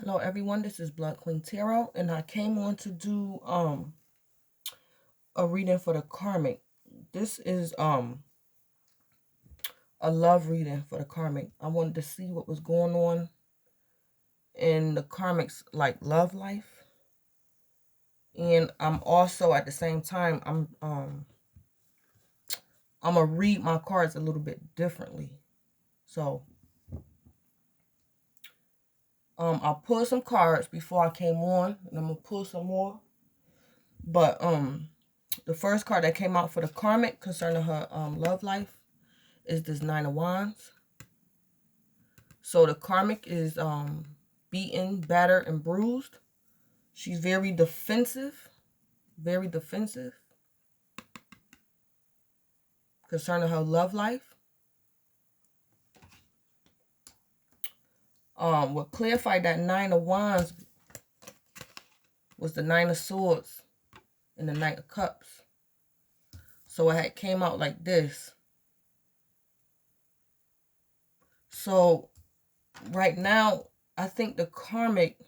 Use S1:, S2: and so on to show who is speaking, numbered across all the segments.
S1: Hello everyone, this is Blood Queen Tarot, and I came on to do a reading for the karmic. This is a love reading for the karmic. I wanted to see what was going on in the karmic's like love life. And I'm also at the same time I'm gonna read my cards a little bit differently. So I pulled some cards before I came on, and I'm gonna pull some more. But the first card that came out for the karmic concerning her love life is this Nine of Wands. So the karmic is beaten, battered, and bruised. She's very defensive concerning her love life. What clarified that Nine of Wands was the Nine of Swords and the Knight of Cups. So it had came out like this. So right now, I think the karmic,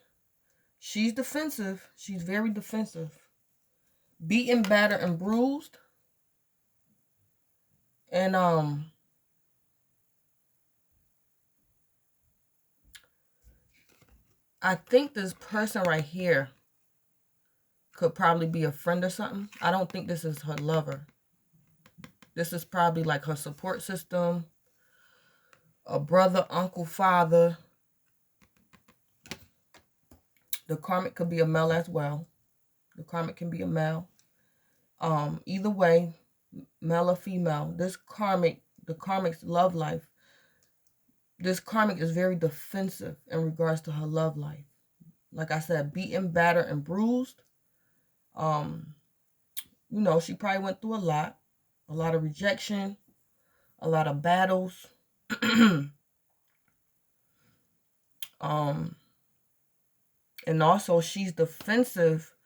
S1: she's defensive. She's very defensive. Beaten, battered, and bruised. And I think this person right here could probably be a friend or something. I don't think this is her lover. This is probably like her support system, a brother, uncle, father. The karmic could be a male as well. The karmic can be a male. Either way, male or female, this karmic, the karmic's love life, this karmic is very defensive in regards to her love life. Like I said, beaten, battered, and bruised. You know, she probably went through a lot of rejection, a lot of battles. And also she's defensive.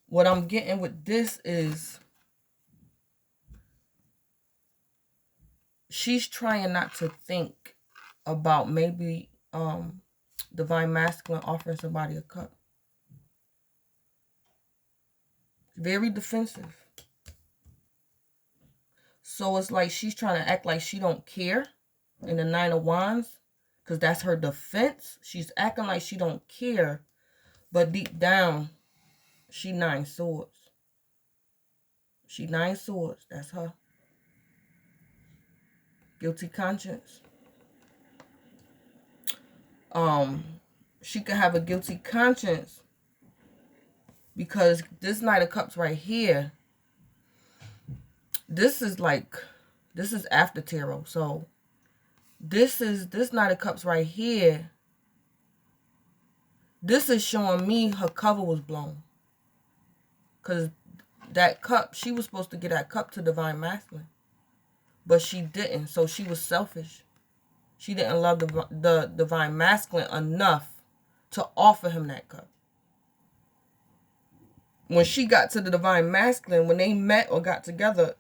S1: What I'm getting with this is she's trying not to think about maybe divine masculine offering somebody a cup. Very defensive. So it's like she's trying to act like she don't care in the Nine of Wands, because that's her defense. She's acting like she don't care, but deep down, she Nine Swords. She Nine Swords. That's her. Guilty conscience. She could have a guilty conscience because this Knight of Cups right here, this is after tarot. So this Knight of Cups right here, this is showing me her cover was blown. Because that cup, she was supposed to get that cup to divine masculine, but she didn't. So she was selfish. She didn't love the divine masculine enough to offer him that cup. When she got to the divine masculine, when they met or got together,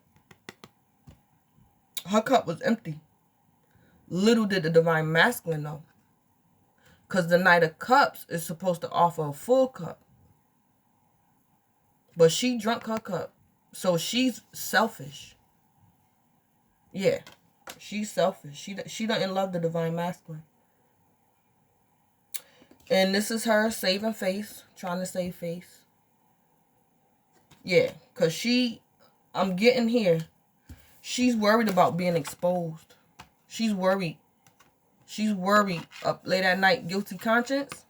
S1: her cup was empty. Little did the divine masculine know. Because the Knight of Cups is supposed to offer a full cup. But she drank her cup. So she's selfish. Yeah. She's selfish. She doesn't love the divine masculine. And this is her saving face. Trying to save face. Yeah. Because I'm getting here. She's worried about being exposed. She's worried. She's worried up late at night, guilty conscience,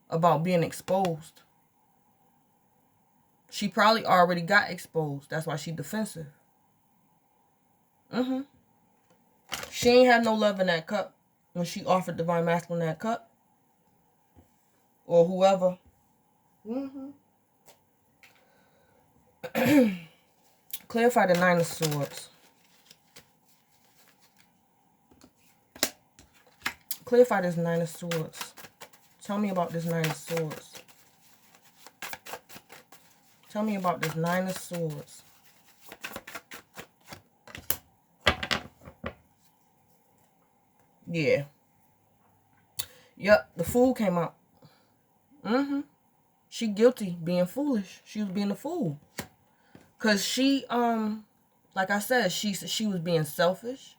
S1: about being exposed. She probably already got exposed. That's why she's defensive. She ain't had no love in that cup when she offered divine masculine that cup. Or whoever. Clarify the Nine of Swords. Clarify this Nine of Swords. Tell me about this Nine of Swords. Tell me about this Nine of Swords. Yeah. Yep, the Fool came out. She guilty being foolish. She was being a fool. Cause she like I said, she was being selfish.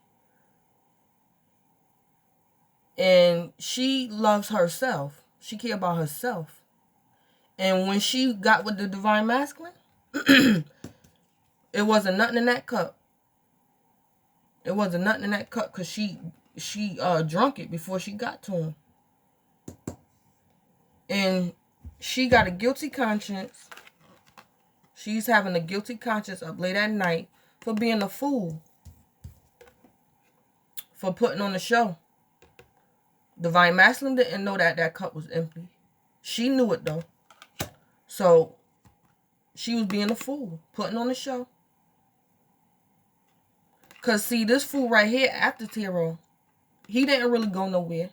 S1: And she loves herself. She cared about herself. And when she got with the divine masculine, it wasn't nothing in that cup. It wasn't nothing in that cup because she drunk it before she got to him. And she got a guilty conscience. She's having a guilty conscience up late at night for being a fool. For putting on the show. Divine masculine didn't know that that cup was empty. She knew it though. So she was being a fool, putting on the show. Cause see, this fool right here after Tarot, he didn't really go nowhere.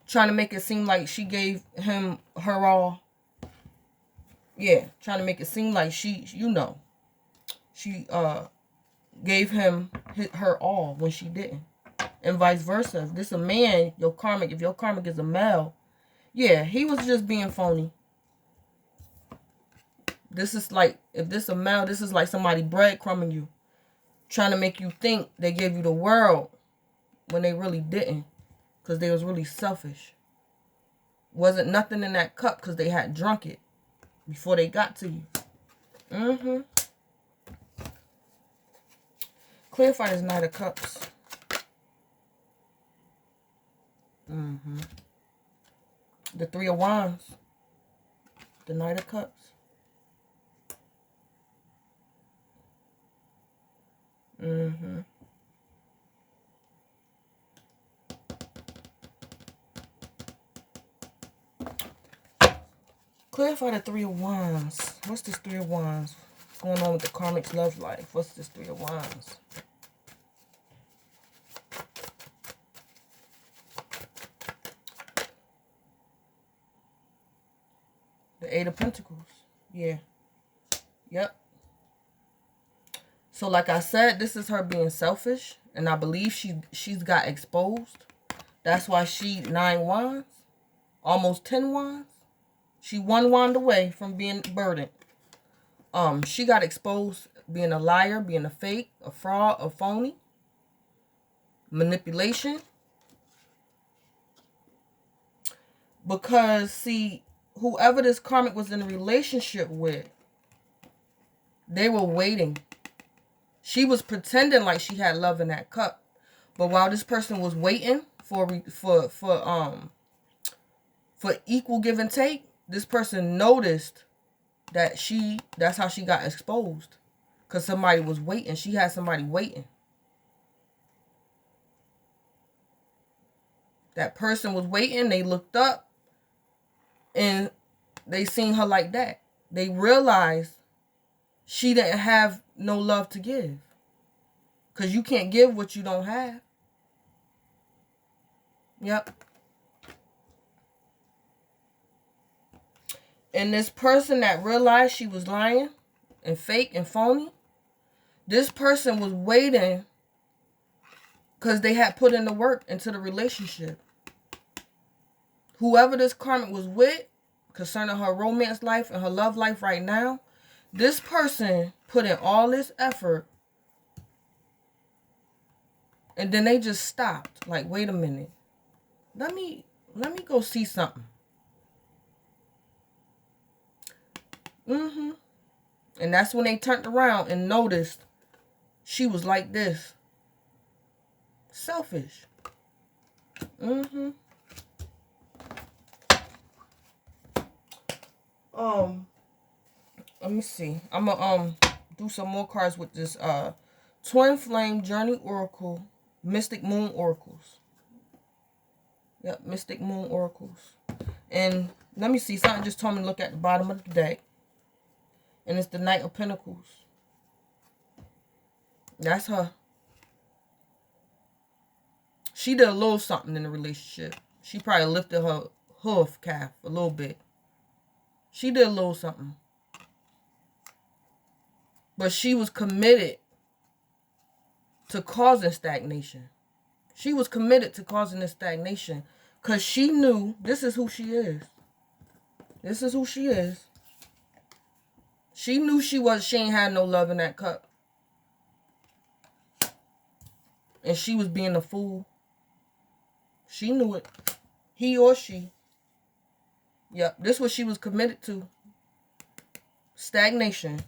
S1: Trying to make it seem like she gave him her all. Yeah, trying to make it seem like she, you know, she gave him her all when she didn't. And vice versa. If this a man, if your karmic is a male, yeah, he was just being phony. This is like, if this a male, this is like somebody breadcrumbing you. Trying to make you think they gave you the world when they really didn't. Because they was really selfish. Wasn't nothing in that cup because they had drunk it before they got to you. Clarify this Knight of Cups. The Three of Wands. The Knight of Cups. Clarify the Three of Wands. What's this Three of Wands? What's going on with the karmic's love life? What's this Three of Wands? The Eight of Pentacles. Yeah. Yep. So like I said, this is her being selfish. And I believe she's got exposed. That's why she 9 wands. Almost 10 wands. She 1 wand away from being burdened. She got exposed being a liar, being a fake, a fraud, a phony. Manipulation. Because, see, whoever this karmic was in a relationship with, they were waiting. She was pretending like she had love in that cup. But while this person was waiting for equal give and take, this person noticed that that's how she got exposed. Because somebody was waiting. She had somebody waiting. That person was waiting. They looked up. And they seen her like that. They realized she didn't have no love to give. Because you can't give what you don't have. Yep. And this person that realized she was lying and fake and phony, this person was waiting because they had put in the work into the relationship. Whoever this karmic was with, concerning her romance life and her love life right now, this person put in all this effort and then they just stopped. Like, wait a minute. Let me go see something. And that's when they turned around and noticed she was like this. Selfish. Let me see. I'm gonna do some more cards with this Twin Flame Journey Oracle, Mystic Moon Oracles. Yep, Mystic Moon Oracles. And let me see, something just told me to look at the bottom of the deck. And it's the Knight of Pentacles. That's her. She did a little something in the relationship. She probably lifted her hoof calf a little bit. She did a little something. But she was committed to causing stagnation. She was committed to causing this stagnation. Because she knew this is who she is. This is who she is. She knew she ain't had no love in that cup. And she was being a fool. She knew it. He or she. Yep, this is what she was committed to. Stagnation.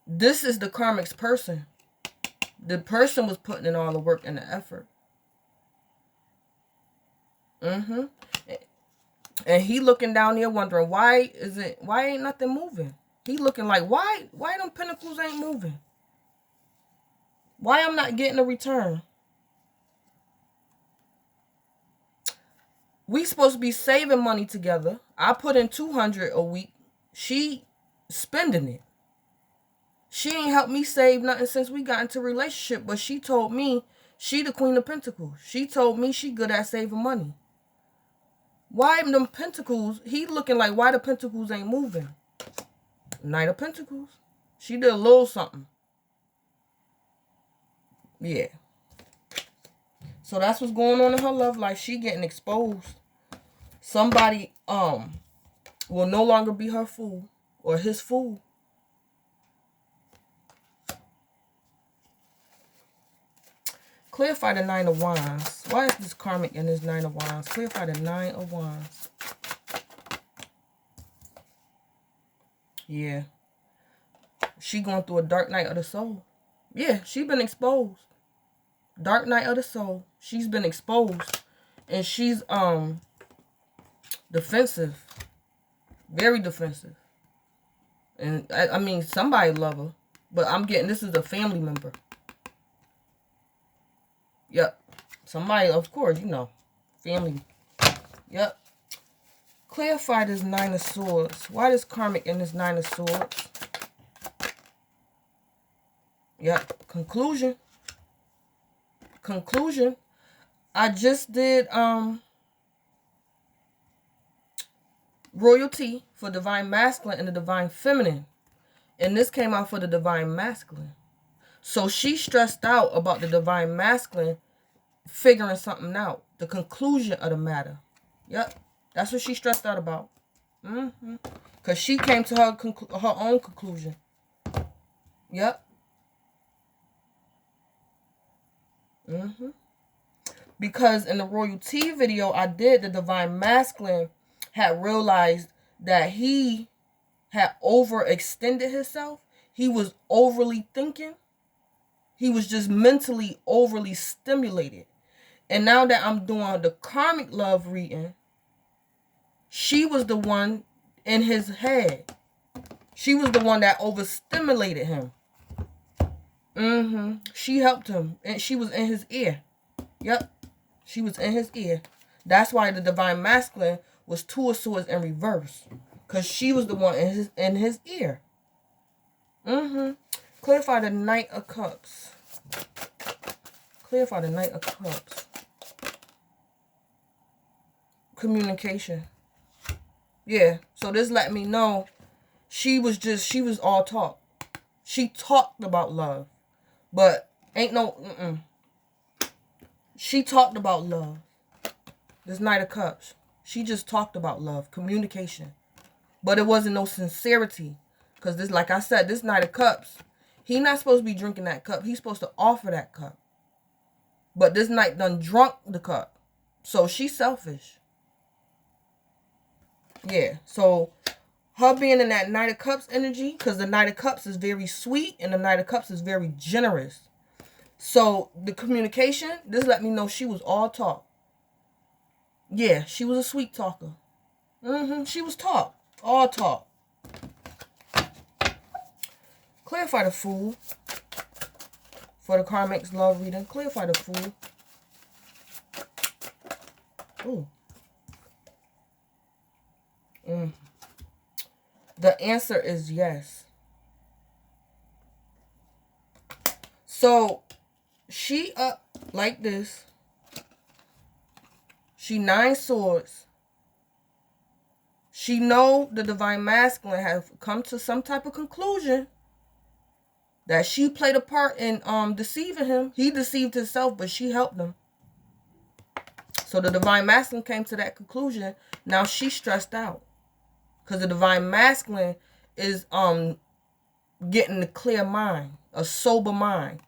S1: This is the karmic's person. The person was putting in all the work and the effort. And he looking down there wondering, why ain't nothing moving? He looking like, why them pentacles ain't moving? Why I'm not getting a return? We supposed to be saving money together. I put in $200 a week. She spending it. She ain't helped me save nothing since we got into a relationship, but she told me she the Queen of Pentacles. She told me she good at saving money. Why them pentacles? He looking like, why the pentacles ain't moving? Knight of Pentacles. She did a little something. Yeah. So that's what's going on in her love life. She getting exposed. Somebody will no longer be her fool or his fool. Clarify the Nine of Wands. Why is this karmic in this Nine of Wands? Clarify the Nine of Wands. Yeah. She going through a dark night of the soul. Yeah, she been exposed. Dark night of the soul. She's been exposed. And she's defensive. Very defensive. And I mean, somebody love her. But I'm getting, this is a family member. Yep. Somebody, of course, you know. Family. Yep. Clarify this Nine of Swords. Why is karmic in this Nine of Swords? Yep. Conclusion. Conclusion. I just did royalty for divine masculine and the divine feminine. And this came out for the divine masculine. So she stressed out about the divine masculine figuring something out. The conclusion of the matter. Yep. That's what she stressed out about. Because she came to her own conclusion. Yep. Because in the royalty video I did, the divine masculine had realized that he had overextended himself. He was overly thinking. He was just mentally overly stimulated. And now that I'm doing the karmic love reading, she was the one in his head. She was the one that overstimulated him. She helped him. And she was in his ear. Yep. She was in his ear. That's why the divine masculine was Two of Swords in reverse. Because she was the one in his ear. Clarify the Knight of Cups. Clarify the Knight of Cups. Communication. Yeah. So this let me know she was all talk. She talked about love. But ain't no, She talked about love. This Knight of Cups. She just talked about love. Communication. But it wasn't no sincerity. Because this, like I said, this Knight of Cups, he not supposed to be drinking that cup. He's supposed to offer that cup. But this Knight done drunk the cup. So she's selfish. Yeah. So her being in that Knight of Cups energy, because the Knight of Cups is very sweet and the Knight of Cups is very generous. So the communication, this let me know she was all talk. Yeah, she was a sweet talker. She was talk. All talk. Clarify the Fool. For the karmic's love reading. Clarify the Fool. Ooh. The answer is yes. So she up like this. She 9 swords. She know the divine masculine have come to some type of conclusion that she played a part in deceiving him. He deceived himself, but she helped him. So the divine masculine came to that conclusion. Now she's stressed out. Because the divine masculine is getting a clear mind, a sober mind.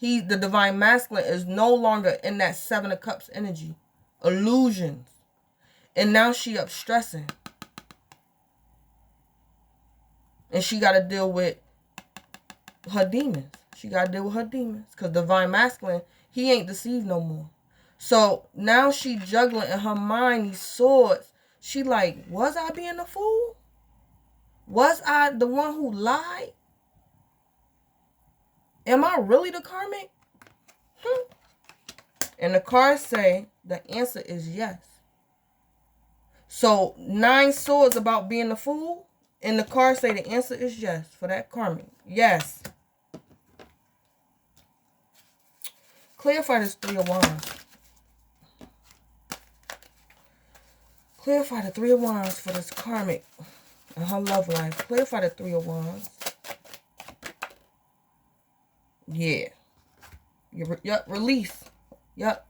S1: The divine masculine is no longer in that Seven of Cups energy. Illusions. And now she up stressing. And she got to deal with her demons. She got to deal with her demons. Because divine masculine, he ain't deceived no more. So now she juggling in her mind these swords. She like, was I being a fool? Was I the one who lied? Am I really the karmic? And the cards say the answer is yes. So 9 swords about being a fool. And the cards say the answer is yes for that karmic. Yes. Clarify this 3 of Wands. Clarify the 3 of Wands for this karmic and her love life. Clarify the 3 of Wands. Yeah. Yep, release. Yep.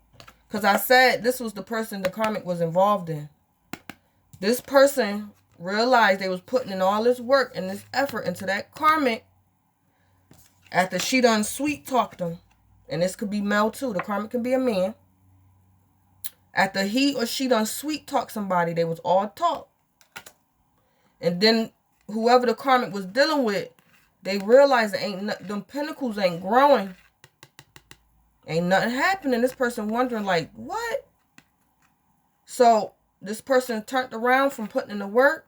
S1: Because I said this was the person the karmic was involved in. This person realized they was putting in all this work and this effort into that karmic after she done sweet talked them. And this could be male too. The karmic can be a man. After he or she done sweet talk somebody, they was all talk. And then whoever the karmic was dealing with, they realized that them pentacles ain't growing. Ain't nothing happening. This person wondering like, what? So this person turned around from putting in the work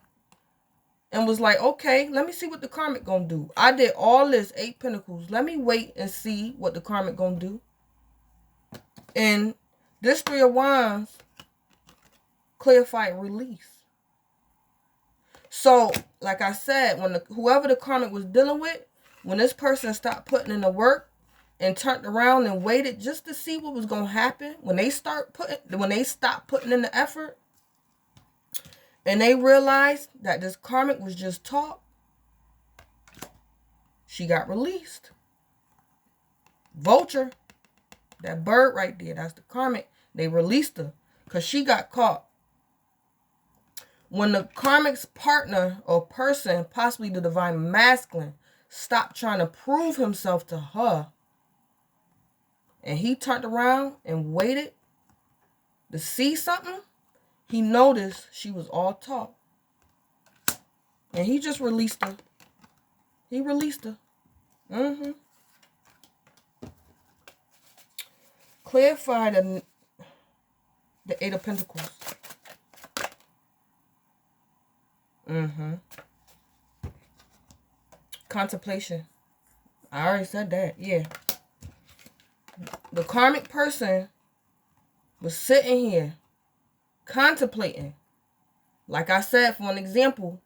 S1: and was like, okay, let me see what the karmic gonna do. I did all this 8 pentacles. Let me wait and see what the karmic gonna do. And this 3 of Wands clarified release. So, like I said, when whoever the karmic was dealing with, when this person stopped putting in the work and turned around and waited just to see what was gonna happen, when they stopped putting in the effort, and they realized that this karmic was just talk, she got released. Vulture, that bird right there, that's the karmic. They released her because she got caught. When the karmic's partner or person, possibly the divine masculine, stopped trying to prove himself to her, and he turned around and waited to see something, he noticed she was all talk. And he just released her. He released her. Clarify the 8 of Pentacles. Contemplation. I already said that. Yeah. The karmic person was sitting here contemplating. Like I said, for an example,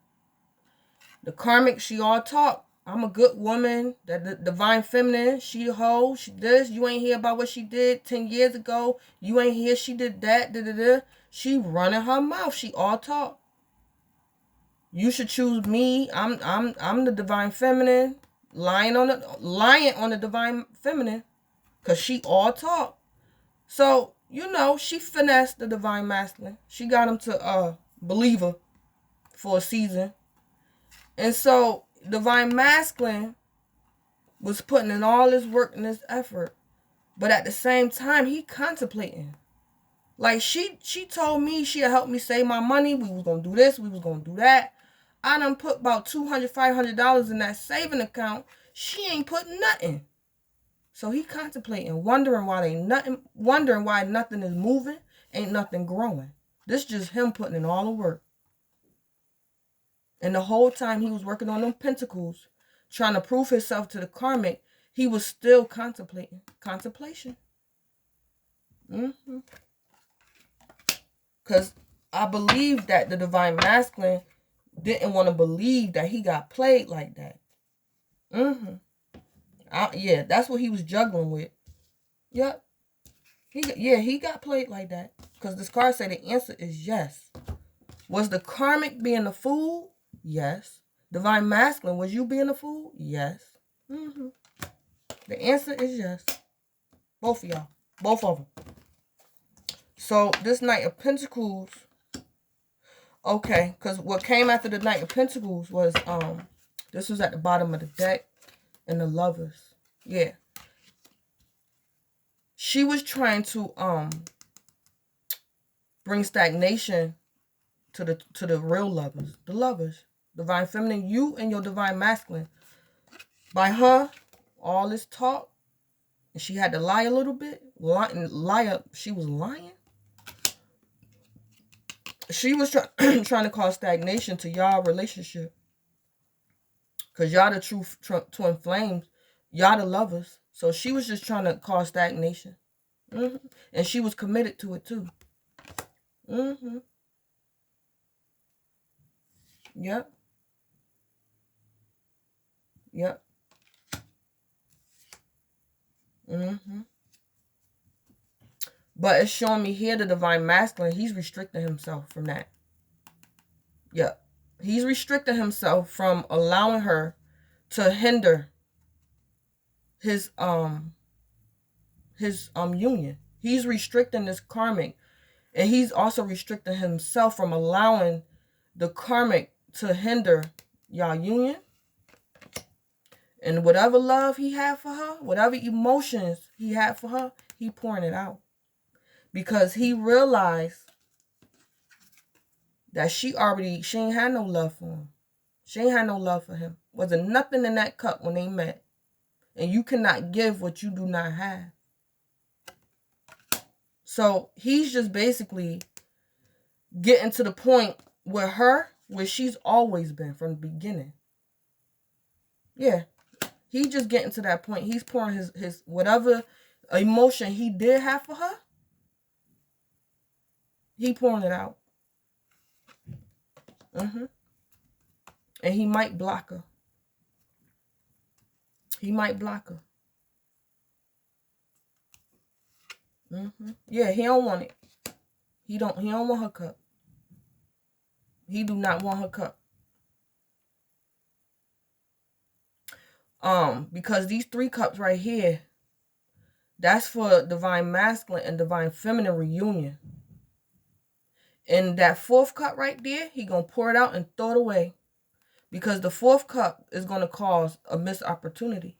S1: the karmic, she all talk. I'm a good woman. The divine feminine, she a hoe. She this. You ain't hear about what she did 10 years ago. You ain't hear she did that. She running her mouth. She all talk. You should choose me. I'm the divine feminine. Lying on the divine feminine. Because she all talk. So, you know, she finessed the divine masculine. She got him to believe her for a season. And so, divine masculine was putting in all this work and this effort. But at the same time, he contemplating. Like, she told me she'd help me save my money. We was going to do this. We was going to do that. I done put about $200, $500 in that saving account. She ain't put nothing. So he contemplating, wondering why nothing is moving, ain't nothing growing. This just him putting in all the work. And the whole time he was working on them pentacles, trying to prove himself to the karmic, he was still contemplating. Contemplation. Because I believe that the divine masculine didn't want to believe that he got played like that. Yeah, that's what he was juggling with. Yep. He got played like that. Because this card said the answer is yes. Was the karmic being a fool? Yes. Divine masculine, was you being a fool? Yes. The answer is yes. Both of y'all. Both of them. So this Knight of Pentacles, okay, because what came after the Knight of Pentacles was, this was at the bottom of the deck, and the Lovers. Yeah. She was trying to bring stagnation to the real lovers, the lovers, divine feminine, you and your divine masculine. By her, all this talk, and she had to lie a little bit. She was lying. She was trying to cause stagnation to y'all relationship. Because y'all the true twin flames. Y'all the lovers. So she was just trying to cause stagnation. And she was committed to it too. Yep. Yep. But it's showing me here the divine masculine, he's restricting himself from that. Yep. He's restricting himself from allowing her to hinder his union. He's restricting this karmic, and he's also restricting himself from allowing the karmic to hinder y'all union. And whatever love he had for her, whatever emotions he had for her, he pouring it out. Because he realized that she ain't had no love for him. She ain't had no love for him. Wasn't nothing in that cup when they met. And you cannot give what you do not have. So he's just basically getting to the point with her where she's always been from the beginning. Yeah. He just getting to that point. He's pouring his whatever emotion he did have for her. He pouring it out. And he might block her. He might block her. Yeah, he don't want it. He don't want her cup. He do not want her cup. Because these 3 cups right here, that's for divine masculine and divine feminine reunion. And that 4th cup right there, he gonna pour it out and throw it away. Because the 4th cup is gonna cause a missed opportunity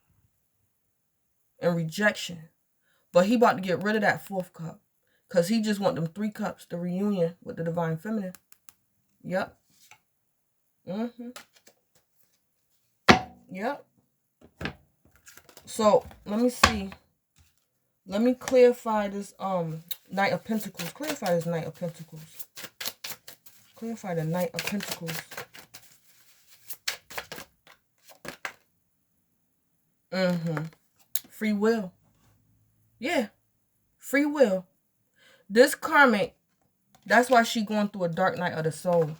S1: and rejection. But he about to get rid of that 4th cup. Because he just want them 3 cups, the reunion with the divine feminine. Yep. Yep. So, let me see. Let me clarify this Knight of Pentacles. Clarify this Knight of Pentacles. Clarify the Knight of Pentacles. Free will. Yeah. Free will. This karmic, that's why she going through a dark night of the soul.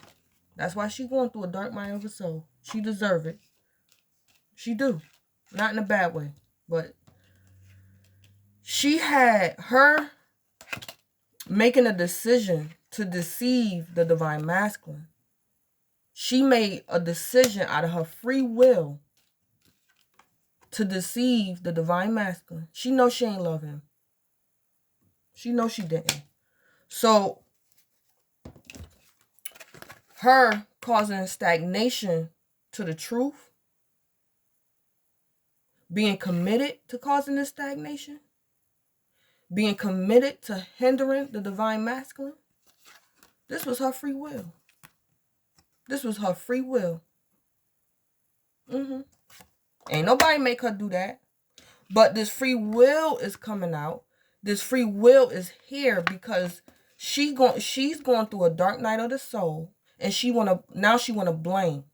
S1: That's why she going through a dark night of the soul. She deserve it. She do. Not in a bad way. But she had her making a decision to deceive the divine masculine. She made a decision out of her free will to deceive the divine masculine. She knows she ain't love him. She knows she didn't. So, her causing stagnation to the truth, being committed to causing this stagnation, being committed to hindering the divine masculine, this was her free will. This was her free will. Ain't nobody make her do that. But this free will is coming out. This free will is here because she's going through a dark night of the soul. And now she wanna blame.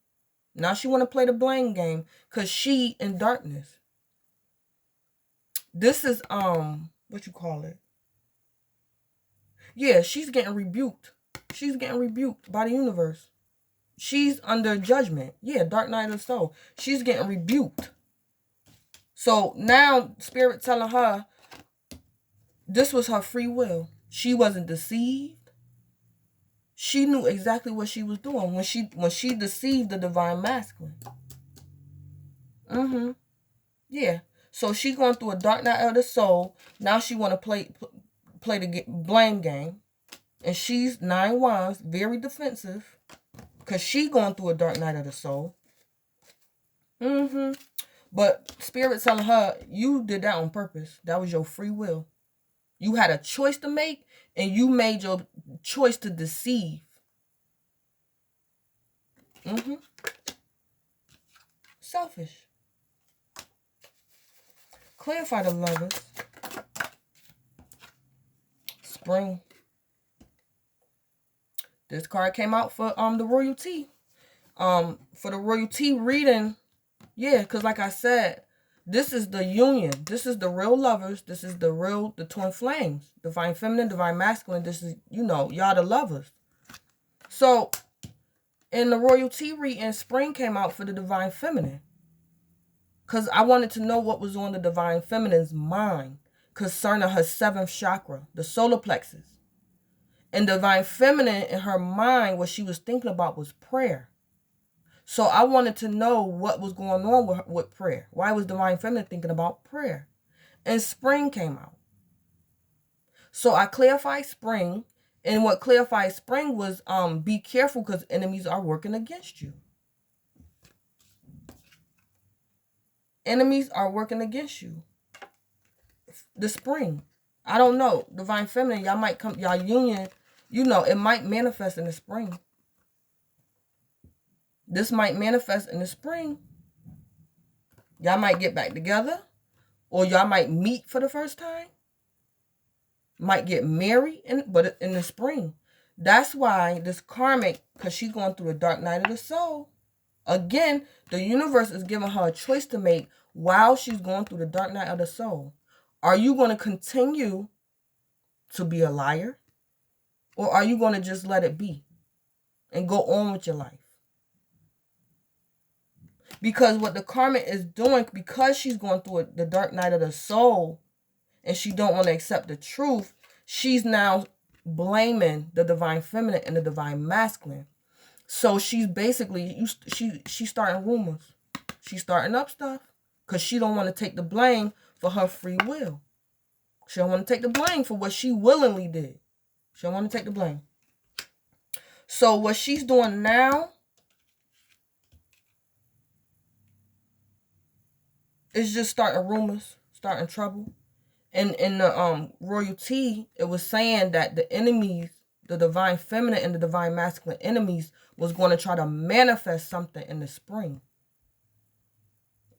S1: Now she wanna play the blame game because she in darkness. This is what you call it? Yeah, she's getting rebuked. She's getting rebuked by the universe. She's under judgment. Yeah, dark night of the soul. She's getting rebuked. So now Spirit telling her this was her free will. She wasn't deceived. She knew exactly what she was doing when she deceived the divine masculine. Yeah. So she going through a dark night of the soul. Now she want to play the blame game. And she's 9 wands, very defensive. Because she going through a dark night of the soul. But Spirit telling her, you did that on purpose. That was your free will. You had a choice to make, and you made your choice to deceive. Selfish. Clarify the Lovers. Spring. This card came out for the royalty. For the royalty reading, yeah, because like I said, this is the union. This is the real lovers. This is the twin flames. Divine feminine, divine masculine. This is, y'all the lovers. So, in the royalty reading, spring came out for the divine feminine. Because I wanted to know what was on the divine feminine's mind concerning her 7th chakra, the solar plexus. And divine feminine, in her mind, what she was thinking about was prayer. So I wanted to know what was going on with prayer. Why was divine feminine thinking about prayer? And spring came out. So I clarified spring. And what clarified spring was be careful because enemies are working against you. Enemies are working against you. The spring. I don't know. Divine feminine, y'all might come, y'all union, it might manifest in the spring. This might manifest in the spring. Y'all might get back together. Or y'all might meet for the first time. Might get married, but in the spring. That's why this karmic, because she's going through a dark night of the soul. Again, the universe is giving her a choice to make while she's going through the dark night of the soul. Are you going to continue to be a liar? Or are you going to just let it be and go on with your life? Because what the karmic is doing, because she's going through the dark night of the soul and she don't want to accept the truth, she's now blaming the divine feminine and the divine masculine. So she's basically, she's starting rumors. She's starting up stuff because she don't want to take the blame for her free will. She don't want to take the blame for what she willingly did. She don't want to take the blame. So what she's doing now is just starting rumors, starting trouble. And in the royalty, it was saying that the enemies, the divine feminine and the divine masculine enemies, was going to try to manifest something in the spring.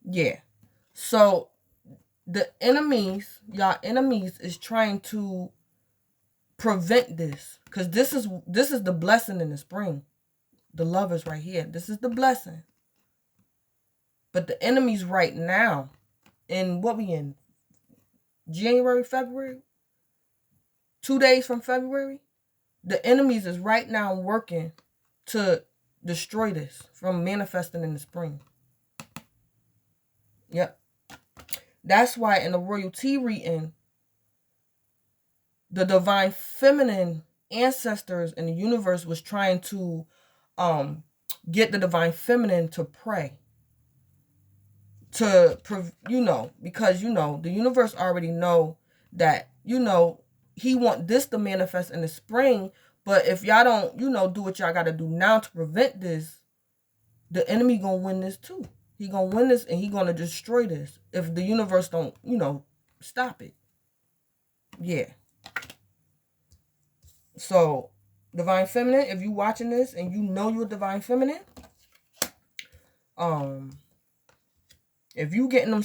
S1: Yeah. So the enemies, y'all enemies, is trying to prevent this. Because this is the blessing in the spring. The lovers right here. This is the blessing. But the enemies right now, in what we in? January, February? 2 days from February? The enemies is right now working to destroy this from manifesting in the spring. Yep. That's why in the royalty reading, the divine feminine ancestors in the universe was trying to get the divine feminine to pray. Because, the universe already know that, he want this to manifest in the spring. But if y'all don't, do what y'all got to do now to prevent this, the enemy going to win this too. He going to win this and he going to destroy this if the universe don't, stop it. Yeah. So, divine feminine, if you watching this and you know you're divine feminine, if you getting them